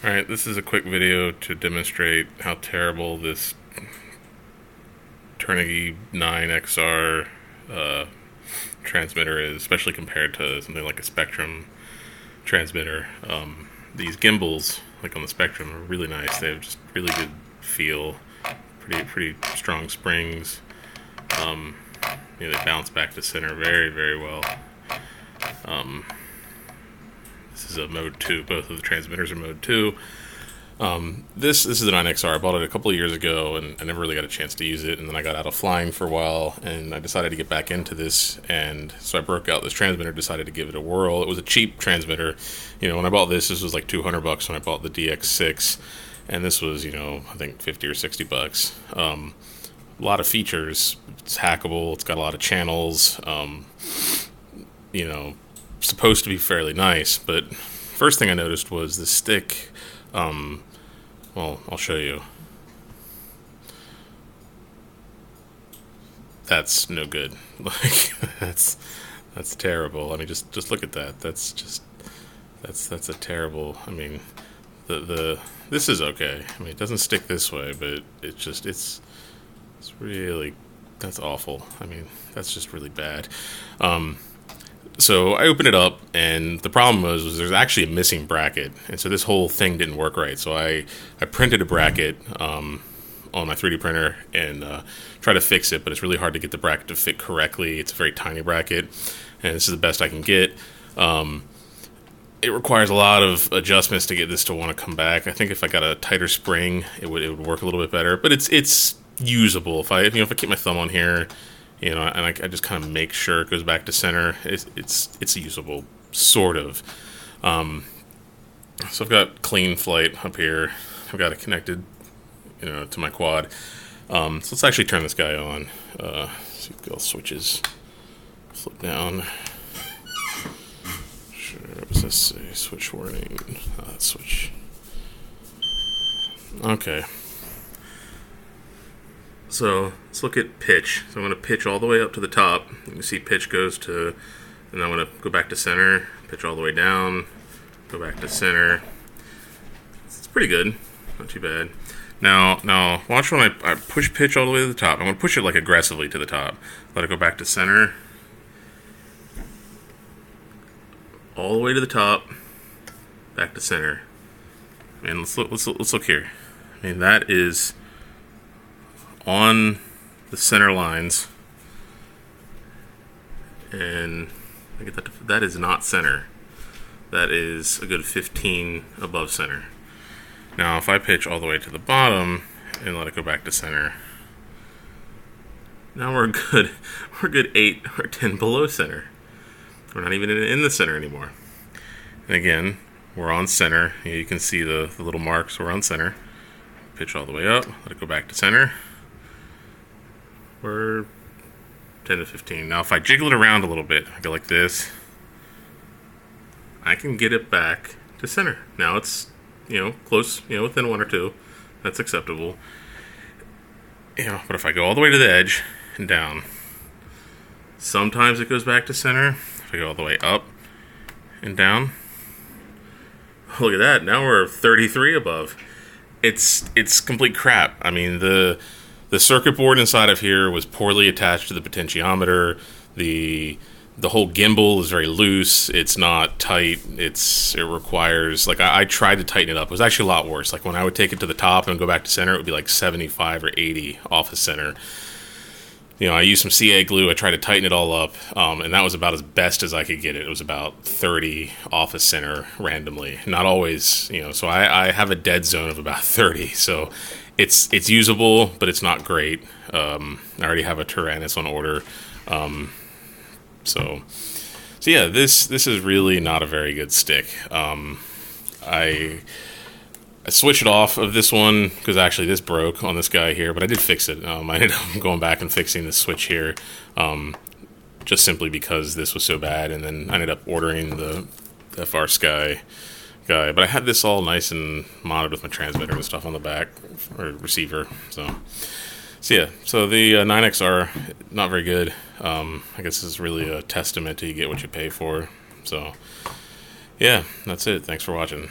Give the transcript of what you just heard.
Alright, this is a quick video to demonstrate how terrible this Turnigy 9XR transmitter is, especially compared to something like a Spectrum transmitter. These gimbals, like on the Spectrum, are really nice. They have just really good feel, pretty strong springs. They bounce back to center very, very well. This is a mode 2. Both of the transmitters are mode 2. This is the 9XR. I bought it a couple of years ago, and I never really got a chance to use it. And then I got out of flying for a while, and I decided to get back into this. And so I broke out this transmitter, decided to give it a whirl. It was a cheap transmitter. When I bought this was like $200 when I bought the DX6, and this was, I think $50 or $60. A lot of features. It's hackable. It's got a lot of channels. Supposed to be fairly nice, but first thing I noticed was the stick. Well, I'll show you. That's no good. Like that's terrible. I mean, just look at that. That's a terrible. I mean, this is okay. I mean, it doesn't stick this way, but it's really, that's awful. I mean, that's just really bad. So I opened it up, and the problem was there's actually a missing bracket, and so this whole thing didn't work right. So I printed a bracket on my 3D printer and tried to fix it, but it's really hard to get the bracket to fit correctly. It's a very tiny bracket, and this is the best I can get. It requires a lot of adjustments to get this to want to come back. I think if I got a tighter spring, it would work a little bit better, but it's usable. If I keep my thumb on here, and I just kind of make sure it goes back to center, it's usable, sort of. So I've got clean flight up here. I've got it connected, to my quad. So let's actually turn this guy on. See if all switches flip down. Sure, what does this say? Switch warning. Switch. Okay. So let's look at pitch. So I'm going to pitch all the way up to the top. You can see pitch goes to, and I'm going to go back to center, pitch all the way down, go back to center. It's pretty good, not too bad. Now watch when I push pitch all the way to the top. I'm going to push it like aggressively to the top. Let it go back to center, all the way to the top, back to center. And let's look here. I mean, that is on the center lines, and I get that is not center. That is a good 15 above center. Now if I pitch all the way to the bottom and let it go back to center, now we're good 8 or 10 below center. We're not even in the center anymore. And again, we're on center. You can see the little marks. We're on center. Pitch all the way up, let it go back to center. We're 10 to 15. Now if I jiggle it around a little bit, I go like this, I can get it back to center. Now it's, close, within 1 or 2. That's acceptable. But if I go all the way to the edge and down, sometimes it goes back to center. If I go all the way up and down, look at that, now we're 33 above. It's complete crap. I mean, the circuit board inside of here was poorly attached to the potentiometer. The whole gimbal is very loose. It's not tight. It requires, I tried to tighten it up. It was actually a lot worse. Like when I would take it to the top and go back to center, it would be like 75 or 80 off of center. I used some CA glue. I tried to tighten it all up, and that was about as best as I could get it. It was about 30 off of center randomly. Not always, so I have a dead zone of about 30. So it's usable, but it's not great. I already have a Tyrannus on order. So yeah, this is really not a very good stick. I switched it off of this one because actually this broke on this guy here, but I did fix it. I ended up going back and fixing the switch here, just simply because this was so bad, and then I ended up ordering the FR Sky guy. But I had this all nice and modded with my transmitter and stuff on the back, or receiver. So yeah, so the 9XR, not very good. I guess this is really a testament to you get what you pay for. So yeah, that's it. Thanks for watching.